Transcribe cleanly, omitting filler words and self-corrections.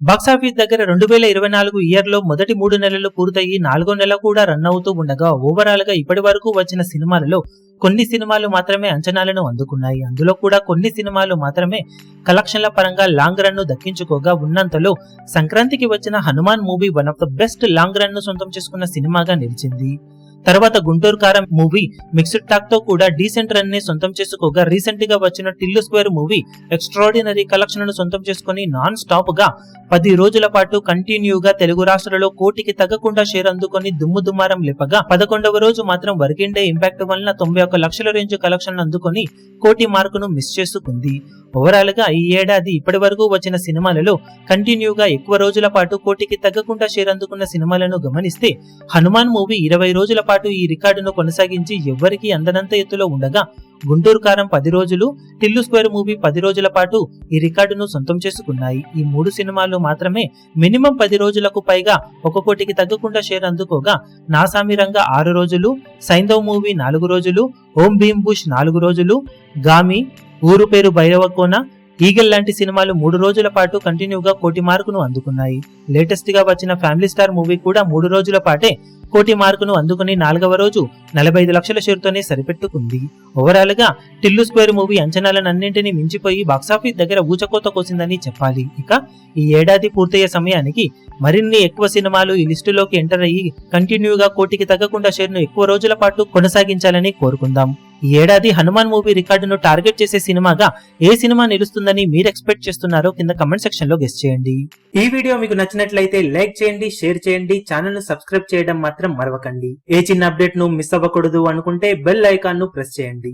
Box office దగ్గర 2024 year లో మొదటి 3 నెలలు పూర్తయి 4వ నెల కూడా రన్ అవుతూ ఉండగా ఓవరాల్ గా ఇప్పటి వరకు వచ్చిన సినిమాలలో కొన్ని సినిమాలు మాత్రమే అంచనాలను అందుకున్నాయి. అందులో కూడా కొన్ని సినిమాలు మాత్రమే కలెక్షన్ల పరంగా లాంగ్ రన్ ను దక్కించుకోగా ఉన్నంతలో సంక్రాంతికి వచ్చిన Hanuman movie one of the best long run ను సొంతం చేసుకున్న సినిమాగా నిలిచింది. తర్వాత గుంటూరు కారం మూవీ మిక్స్డ్ టాక్ తో కూడా డీసెంట్ రన్ ని సొంతం చేసుకోగా రీసెంట్ గా వచ్చిన Tillu square movie extraordinary collection ను సొంతం చేసుకుని నాన్ స్టాప్ గా 10 రోజుల పాటు కంటిన్యూగా తెలుగు రాష్ట్రాలలో కోటికి తగ్గకుండా షేర్ అందుకొని దుమ్ముదుమారం లేపగా 11వ రోజు మాత్రం వర్కింగ్ డే ఇంపాక్ట్ వలన 91 లక్షల రేంజ్ కలెక్షన్ అందుకొని కోటి మార్కును మిస్ చేసుకుంది. ఓవరాల్ గా ఈ ఏడాది ఇప్పటి వరకు వచ్చిన సినిమాలలో కంటిన్యూగా ఎక్కువ రోజుల పాటు కోటికి తగ్గకుండా షేర్ అందుకున్న సినిమాలను గమనిస్తే హనుమాన్ మూవీ 20 రోజుల పాటు ఈ రికార్డును కొనసాగించి ఎవ్వరికీ అందనంత ఎత్తులో ఉండగా గుంటూరు కారం 10 రోజులు, టిల్లు స్క్వేర్ మూవీ 10 రోజుల పాటు ఈ రికార్డును సొంతం చేసుకున్నాయి. ఈ 3 సినిమాలు మాత్రమే మినిమం 10 రోజులకు పైగా 1 కోటికి తగ్గకుండా షేర్ అందుకోగా నాసామిరంగా 6 రోజులు, సైంధవ్ మూవీ 4 రోజులు, ఓం భీమ్ బుష్ 4 రోజులు, గామి, ఊరు పేరు భైరవకోన, ఈగల్ లాంటి సినిమాలు 3 రోజుల పాటు కంటిన్యూగా కోటి మార్కును అందుకున్నాయి. లేటెస్ట్ గా వచ్చిన ఫ్యామిలీ స్టార్ మూవీ కూడా 3 రోజుల పాటే కోటి మార్కును అందుకుని 4వ రోజు 45 లక్షల షేర్తోనే సరిపెట్టుకుంది. ఓవరాల్ గా టిల్లు స్క్వేర్ మూవీ అంచనాలన్నింటినీ మించిపోయి బాక్సాఫీస్ దగ్గర ఊచకోత కోసిందని చెప్పాలి. ఇక ఈ ఏడాది పూర్తయ్యే సమయానికి మరిన్ని ఎక్కువ సినిమాలు ఈ లిస్టులోకి ఎంటర్ అయ్యి కంటిన్యూగా కోటికి తగ్గకుండా షేర్ను ఎక్కువ రోజుల పాటు కొనసాగించాలని కోరుకుందాం. ఈ ఏడాది హనుమాన్ మూవీ రికార్డును టార్గెట్ చేసే సినిమాగా ఏ సినిమా నిలుస్తుందని మీరు ఎక్స్పెక్ట్ చేస్తున్నారో కింద కమెంట్ సెక్షన్ లో గెస్ చేయండి. ఈ వీడియో మీకు నచ్చినట్లయితే లైక్ చేయండి, షేర్ చేయండి, ఛానల్ ను సబ్స్క్రైబ్ చేయడం మాత్రం మరవకండి. ఏ చిన్న అప్డేట్ ను మిస్ అవ్వకూడదు అనుకుంటే బెల్ ఐకాన్ ను ప్రెస్ చేయండి.